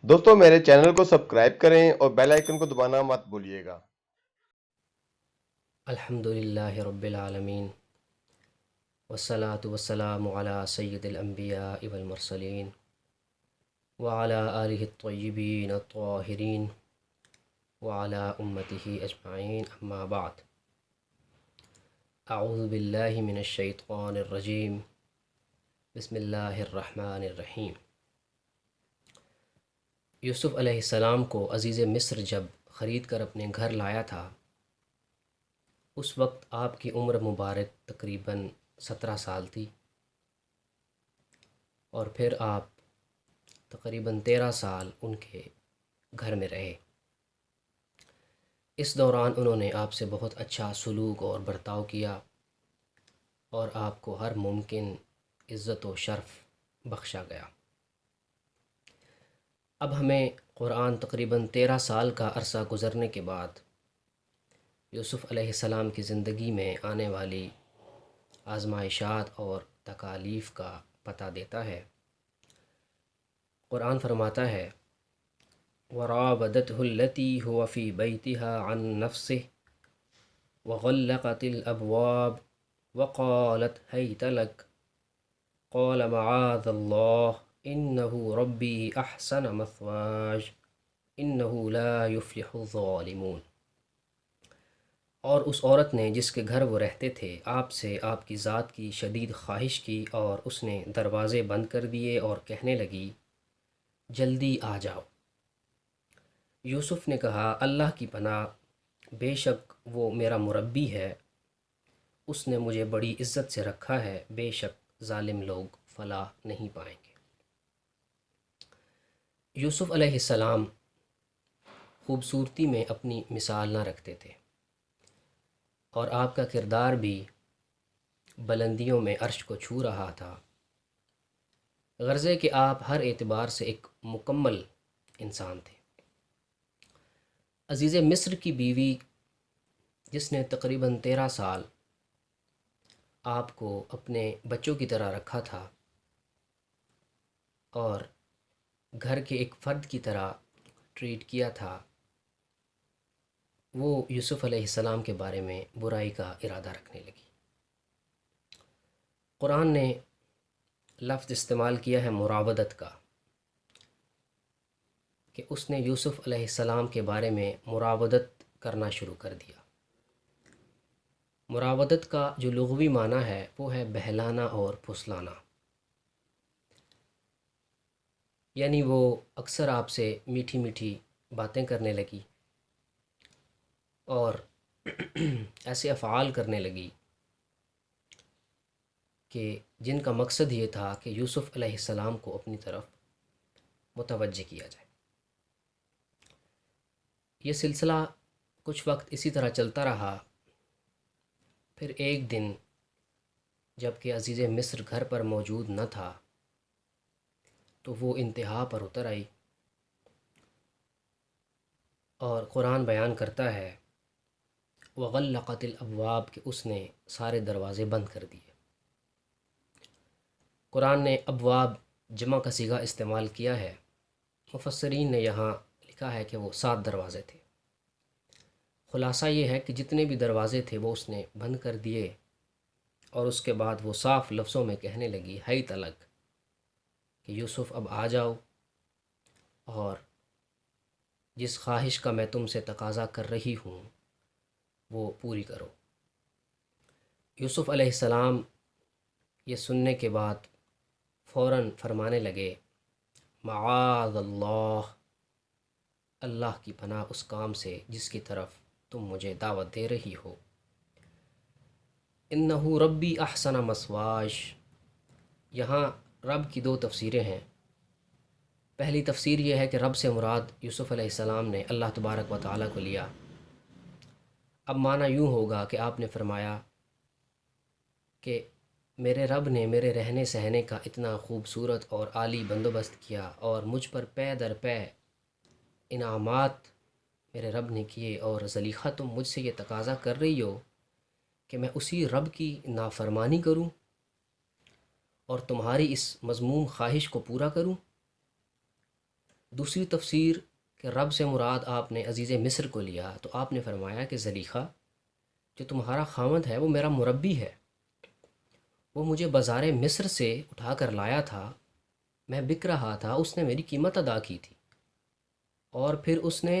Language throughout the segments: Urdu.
دوستوں میرے چینل کو سبسکرائب کریں اور بیل آئیکن کو دبانا مت بھولیے گا۔ الحمد للہ رب العالمین والصلاة والسلام علی سید الانبیاء والمرسلین وعلی آلہ الطیبین الطاہرین وعلی امتہ اجمعین، اما بعد۔ اعوذ باللہ من الشیطان الرجیم، بسم اللہ الرحمن الرحیم۔ یوسف علیہ السلام کو عزیز مصر جب خرید کر اپنے گھر لایا تھا، اس وقت آپ کی عمر مبارک تقریباً 17 سال تھی، اور پھر آپ تقریباً 13 سال ان کے گھر میں رہے۔ اس دوران انہوں نے آپ سے بہت اچھا سلوک اور برتاؤ کیا اور آپ کو ہر ممکن عزت و شرف بخشا گیا۔ اب ہمیں قرآن تقریباً 13 سال کا عرصہ گزرنے کے بعد یوسف علیہ السلام کی زندگی میں آنے والی آزمائشات اور تکالیف کا پتہ دیتا ہے۔ قرآن فرماتا ہے: وراودته التي هو في بيتها عن نفسه وغلقت الأبواب وقالت هيت لك قال معاذ الله إنه ربي أحسن مثواي إنه لا يفلح الظالمون۔ اور اس عورت نے جس کے گھر وہ رہتے تھے آپ سے آپ کی ذات کی شدید خواہش کی، اور اس نے دروازے بند کر دیے اور کہنے لگی: جلدی آ جاؤ۔ یوسف نے کہا: اللہ کی پناہ، بے شک وہ میرا مربی ہے، اس نے مجھے بڑی عزت سے رکھا ہے، بے شک ظالم لوگ فلاح نہیں پائیں گے۔ یوسف علیہ السلام خوبصورتی میں اپنی مثال نہ رکھتے تھے، اور آپ کا کردار بھی بلندیوں میں عرش کو چھو رہا تھا، غرضے کہ آپ ہر اعتبار سے ایک مکمل انسان تھے۔ عزیز مصر کی بیوی، جس نے تقریباً 13 سال آپ کو اپنے بچوں کی طرح رکھا تھا اور گھر کے ایک فرد کی طرح ٹریٹ کیا تھا، وہ یوسف علیہ السلام کے بارے میں برائی کا ارادہ رکھنے لگی۔ قرآن نے لفظ استعمال کیا ہے مراودت کا، کہ اس نے یوسف علیہ السلام کے بارے میں مراودت کرنا شروع کر دیا۔ مراودت کا جو لغوی معنی ہے وہ ہے بہلانا اور پھسلانا، یعنی وہ اکثر آپ سے میٹھی میٹھی باتیں کرنے لگی اور ایسے افعال کرنے لگی کہ جن کا مقصد یہ تھا کہ یوسف علیہ السلام کو اپنی طرف متوجہ کیا جائے۔ یہ سلسلہ کچھ وقت اسی طرح چلتا رہا۔ پھر ایک دن جب کہ عزیز مصر گھر پر موجود نہ تھا تو وہ انتہا پر اتر آئی، اور قرآن بیان کرتا ہے وغلقت الابواب، کہ اس نے سارے دروازے بند کر دیے۔ قرآن نے ابواب جمع کا صیغہ استعمال کیا ہے، مفسرین نے یہاں لکھا ہے کہ وہ 7 دروازے تھے۔ خلاصہ یہ ہے کہ جتنے بھی دروازے تھے وہ اس نے بند کر دیے، اور اس کے بعد وہ صاف لفظوں میں کہنے لگی ہئی تلک، کہ یوسف اب آ جاؤ، اور جس خواہش کا میں تم سے تقاضا کر رہی ہوں وہ پوری کرو۔ یوسف علیہ السلام یہ سننے کے بعد فوراً فرمانے لگے معاذ اللہ، اللہ کی پناہ اس کام سے جس کی طرف تم مجھے دعوت دے رہی ہو۔ انہو ربی احسن مثواش، یہاں رب کی 2 تفسیریں ہیں۔ پہلی تفسیر یہ ہے کہ رب سے مراد یوسف علیہ السلام نے اللہ تبارک و تعالیٰ کو لیا۔ اب معنی یوں ہوگا کہ آپ نے فرمایا کہ میرے رب نے میرے رہنے سہنے کا اتنا خوبصورت اور عالی بندوبست کیا، اور مجھ پر پے در پے انعامات میرے رب نے کیے، اور زلیخا تم مجھ سے یہ تقاضا کر رہی ہو کہ میں اسی رب کی نافرمانی کروں اور تمہاری اس مذموم خواہش کو پورا کروں۔ دوسری تفسیر کہ رب سے مراد آپ نے عزیز مصر کو لیا تو آپ نے فرمایا کہ زلیخا جو تمہارا خاوند ہے وہ میرا مربی ہے، وہ مجھے بازار مصر سے اٹھا کر لایا تھا، میں بک رہا تھا، اس نے میری قیمت ادا کی تھی، اور پھر اس نے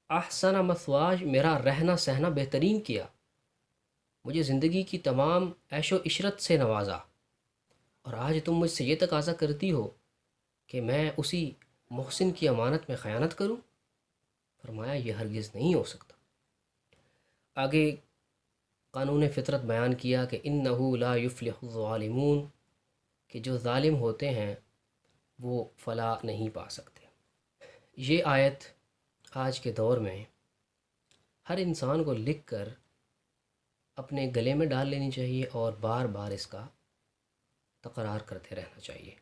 احسن مثواج میرا رہنا سہنا بہترین کیا، مجھے زندگی کی تمام عیش و عشرت سے نوازا، اور آج تم مجھ سے یہ تقاضا کرتی ہو کہ میں اسی محسن کی امانت میں خیانت کروں؟ فرمایا یہ ہرگز نہیں ہو سکتا۔ آگے قانون فطرت بیان کیا کہ انہ لا یفلح الظالمون، کہ جو ظالم ہوتے ہیں وہ فلاح نہیں پا سکتے۔ یہ آیت آج کے دور میں ہر انسان کو لکھ کر اپنے گلے میں ڈال لینی چاہیے اور بار بار اس کا تکرار کرتے رہنا چاہیے۔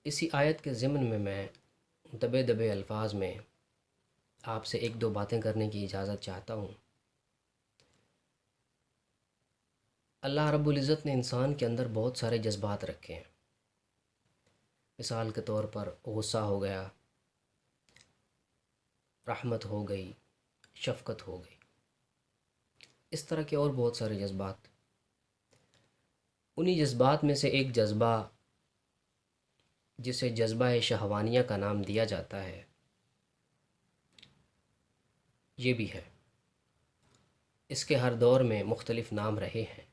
اسی آیت کے ضمن میں دبے دبے الفاظ میں آپ سے ایک دو باتیں کرنے کی اجازت چاہتا ہوں۔ اللہ رب العزت نے انسان کے اندر بہت سارے جذبات رکھے ہیں۔ مثال کے طور پر غصہ ہو گیا، رحمت ہو گئی، شفقت ہو گئی، اس طرح کے اور بہت سارے جذبات۔ انہی جذبات میں سے ایک جذبہ جسے جذبہ شہوانیہ کا نام دیا جاتا ہے، یہ بھی ہے۔ اس کے ہر دور میں مختلف نام رہے ہیں،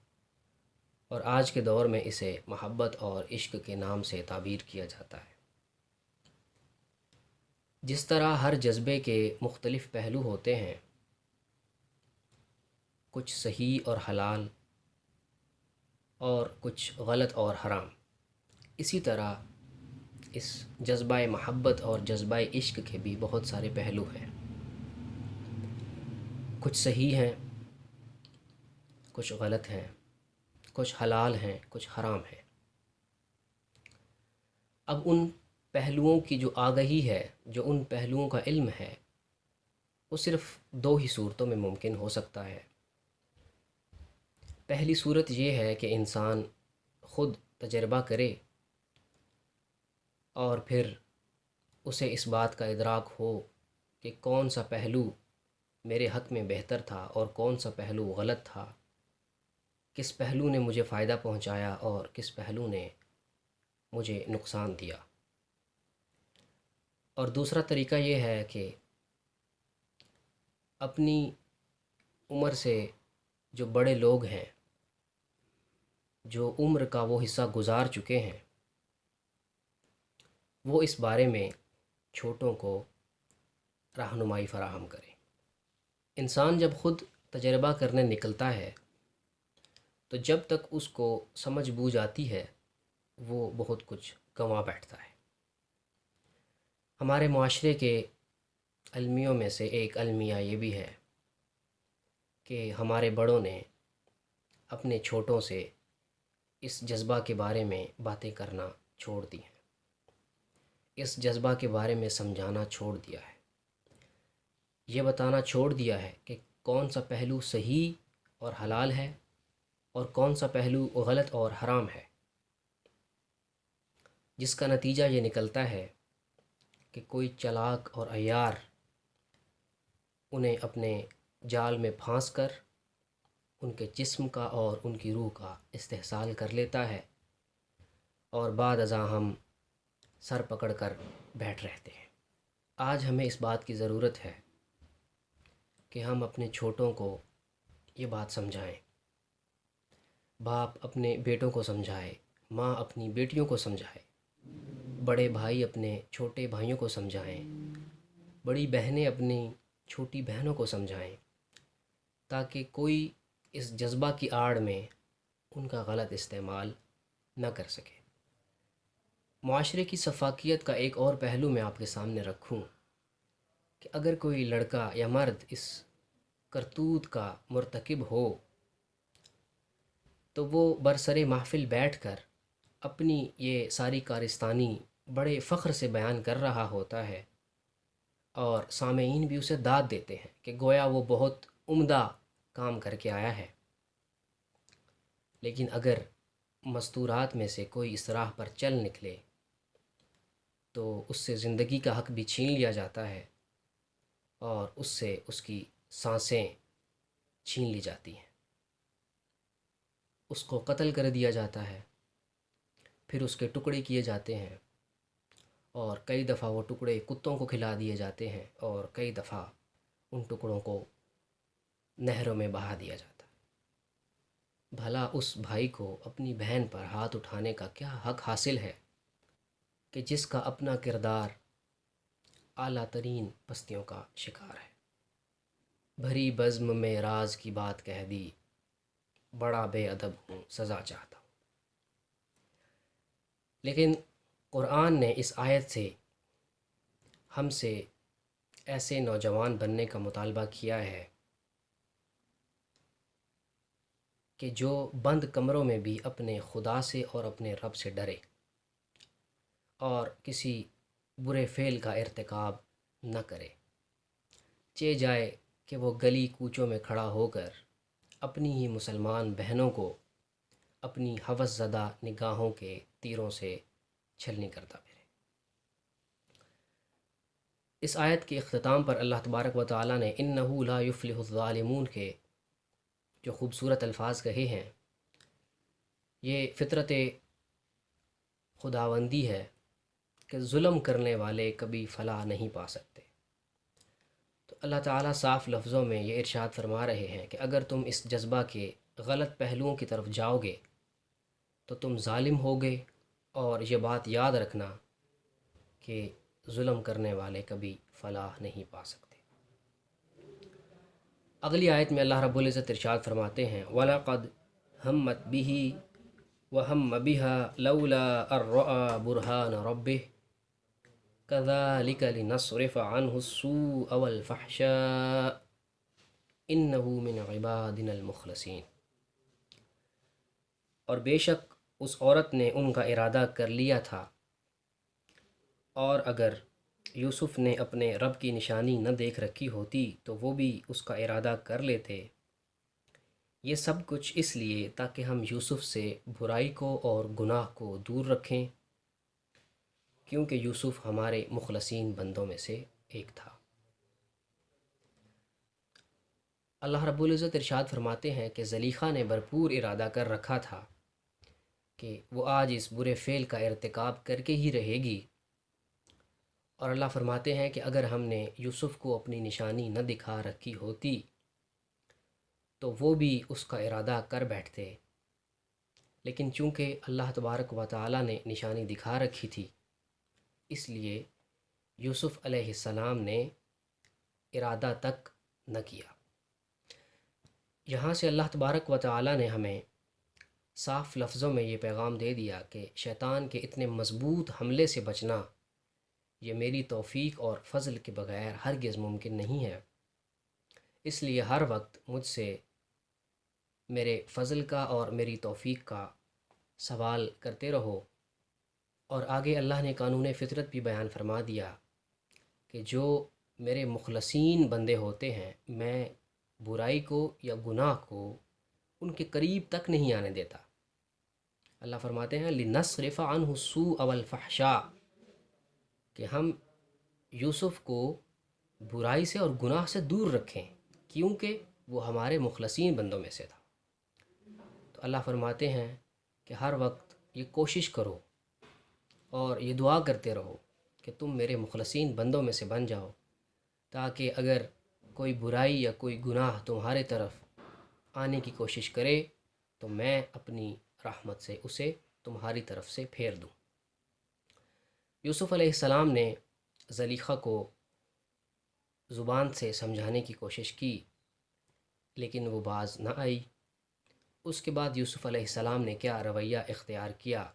اور آج کے دور میں اسے محبت اور عشق کے نام سے تعبیر کیا جاتا ہے۔ جس طرح ہر جذبے کے مختلف پہلو ہوتے ہیں، کچھ صحیح اور حلال اور کچھ غلط اور حرام، اسی طرح اس جذبہ محبت اور جذبہ عشق کے بھی بہت سارے پہلو ہیں۔ کچھ صحیح ہیں، کچھ غلط ہیں، کچھ حلال ہیں، کچھ حرام ہیں۔ اب ان پہلوؤں کی جو آگہی ہے، جو ان پہلوؤں کا علم ہے، وہ صرف دو ہی صورتوں میں ممکن ہو سکتا ہے۔ پہلی صورت یہ ہے کہ انسان خود تجربہ کرے اور پھر اسے اس بات کا ادراک ہو کہ کون سا پہلو میرے حق میں بہتر تھا اور کون سا پہلو غلط تھا، کس پہلو نے مجھے فائدہ پہنچایا اور کس پہلو نے مجھے نقصان دیا۔ اور دوسرا طریقہ یہ ہے کہ اپنی عمر سے جو بڑے لوگ ہیں، جو عمر کا وہ حصہ گزار چکے ہیں، وہ اس بارے میں چھوٹوں کو رہنمائی فراہم کریں۔ انسان جب خود تجربہ کرنے نکلتا ہے تو جب تک اس کو سمجھ بوجھ آتی ہے وہ بہت کچھ گنوا بیٹھتا ہے۔ ہمارے معاشرے کے المیوں میں سے ایک المیہ یہ بھی ہے کہ ہمارے بڑوں نے اپنے چھوٹوں سے اس جذبہ کے بارے میں باتیں کرنا چھوڑ دی ہیں، اس جذبہ کے بارے میں سمجھانا چھوڑ دیا ہے، یہ بتانا چھوڑ دیا ہے کہ کون سا پہلو صحیح اور حلال ہے اور کون سا پہلو غلط اور حرام ہے، جس کا نتیجہ یہ نکلتا ہے کہ کوئی چلاک اور عیار انہیں اپنے جال میں پھانس کر ان کے جسم کا اور ان کی روح کا استحصال کر لیتا ہے، اور بعد ازاں ہم سر پکڑ کر بیٹھ رہتے ہیں۔ آج ہمیں اس بات کی ضرورت ہے کہ ہم اپنے چھوٹوں کو یہ بات سمجھائیں، باپ اپنے بیٹوں کو سمجھائے، ماں اپنی بیٹیوں کو سمجھائے، بڑے بھائی اپنے چھوٹے بھائیوں کو سمجھائیں، بڑی بہنیں اپنی چھوٹی بہنوں کو سمجھائیں، تاکہ کوئی اس جذبہ کی آڑ میں ان کا غلط استعمال نہ کر سکے۔ معاشرے کی شفافیت کا ایک اور پہلو میں آپ کے سامنے رکھوں کہ اگر کوئی لڑکا یا مرد اس کرتوت کا مرتکب ہو تو وہ برسر محفل بیٹھ کر اپنی یہ ساری کارستانی بڑے فخر سے بیان کر رہا ہوتا ہے، اور سامعین بھی اسے داد دیتے ہیں کہ گویا وہ بہت عمدہ کام کر کے آیا ہے۔ لیکن اگر مستورات میں سے کوئی اس راہ پر چل نکلے تو اس سے زندگی کا حق بھی چھین لیا جاتا ہے اور اس سے اس کی سانسیں چھین لی جاتی ہیں، اس کو قتل کر دیا جاتا ہے، پھر اس کے ٹکڑے کیے جاتے ہیں، اور کئی دفعہ وہ ٹکڑے کتوں کو کھلا دیے جاتے ہیں، اور کئی دفعہ ان ٹکڑوں کو نہروں میں بہا دیا جاتا ہے۔ بھلا اس بھائی کو اپنی بہن پر ہاتھ اٹھانے کا کیا حق حاصل ہے کہ جس کا اپنا کردار اعلیٰ ترین پستیوں کا شکار ہے؟ بھری بزم میں راز کی بات کہہ دی، بڑا بے ادب ہوں سزا چاہتا ہوں۔ لیکن قرآن نے اس آیت سے ہم سے ایسے نوجوان بننے کا مطالبہ کیا ہے کہ جو بند کمروں میں بھی اپنے خدا سے اور اپنے رب سے ڈرے اور کسی برے فعل کا ارتکاب نہ کرے، چہ جائے کہ وہ گلی کوچوں میں کھڑا ہو کر اپنی ہی مسلمان بہنوں کو اپنی ہوس زدہ نگاہوں کے تیروں سے چھلنی کرتا پھرے۔ اس آیت کے اختتام پر اللہ تبارک و تعالیٰ نے انَّهُ لا يفلح الظالمون کے جو خوبصورت الفاظ کہے ہیں، یہ فطرت خداوندی ہے کہ ظلم کرنے والے کبھی فلاح نہیں پا سکتے۔ تو اللہ تعالیٰ صاف لفظوں میں یہ ارشاد فرما رہے ہیں کہ اگر تم اس جذبہ کے غلط پہلوؤں کی طرف جاؤ گے تو تم ظالم ہوگے، اور یہ بات یاد رکھنا کہ ظلم کرنے والے کبھی فلاح نہیں پا سکتے۔ اگلی آیت میں اللہ رب العزت ارشاد فرماتے ہیں وَلَقَدْ هَمَّتْ بِهِ وَهَمَّ بِهَا لَوْلَا أَن رَّأَىٰ بُرْهَانَ رَبِّهِ كَذَٰلِكَ لِنَصْرِفَ عَنْهُ السُّوءَ وَالْفَحْشَاءَ إِنَّهُ مِنْ عِبَادِنَا الْمُخْلَصِينَ۔ اور بے شک اس عورت نے ان کا ارادہ کر لیا تھا، اور اگر یوسف نے اپنے رب کی نشانی نہ دیکھ رکھی ہوتی تو وہ بھی اس کا ارادہ کر لیتے۔ یہ سب کچھ اس لیے تاکہ ہم یوسف سے برائی کو اور گناہ کو دور رکھیں، کیونکہ یوسف ہمارے مخلصین بندوں میں سے ایک تھا۔ اللہ رب العزت ارشاد فرماتے ہیں کہ زلیخا نے بھرپور ارادہ کر رکھا تھا کہ وہ آج اس برے فعل کا ارتکاب کر کے ہی رہے گی، اور اللہ فرماتے ہیں کہ اگر ہم نے یوسف کو اپنی نشانی نہ دکھا رکھی ہوتی تو وہ بھی اس کا ارادہ کر بیٹھتے، لیکن چونکہ اللہ تبارک و تعالیٰ نے نشانی دکھا رکھی تھی، اس لیے یوسف علیہ السلام نے ارادہ تک نہ کیا۔ یہاں سے اللہ تبارک و تعالیٰ نے ہمیں صاف لفظوں میں یہ پیغام دے دیا کہ شیطان کے اتنے مضبوط حملے سے بچنا یہ میری توفیق اور فضل کے بغیر ہرگز ممکن نہیں ہے۔ اس لیے ہر وقت مجھ سے میرے فضل کا اور میری توفیق کا سوال کرتے رہو۔ اور آگے اللہ نے قانون فطرت بھی بیان فرما دیا کہ جو میرے مخلصین بندے ہوتے ہیں، میں برائی کو یا گناہ کو ان کے قریب تک نہیں آنے دیتا۔ اللہ فرماتے ہیں لِنَصْرِفَ عَنْهُ السُّوءَ وَالْفَحْشَاءَ، کہ ہم یوسف کو برائی سے اور گناہ سے دور رکھیں، کیونکہ وہ ہمارے مخلصین بندوں میں سے تھا۔ تو اللہ فرماتے ہیں کہ ہر وقت یہ کوشش کرو اور یہ دعا کرتے رہو کہ تم میرے مخلصین بندوں میں سے بن جاؤ، تاکہ اگر کوئی برائی یا کوئی گناہ تمہارے طرف آنے کی کوشش کرے تو میں اپنی رحمت سے اسے تمہاری طرف سے پھیر دوں۔ یوسف علیہ السلام نے زلیخا کو زبان سے سمجھانے کی کوشش کی، لیکن وہ باز نہ آئی۔ اس کے بعد یوسف علیہ السلام نے کیا رویہ اختیار کیا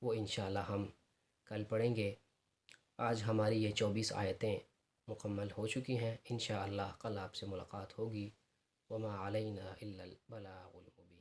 وہ انشاءاللہ ہم کل پڑھیں گے۔ آج ہماری یہ 24 آیتیں مکمل ہو چکی ہیں۔ انشاءاللہ کل آپ سے ملاقات ہوگی۔ وما علینا الا البلاغ المبین۔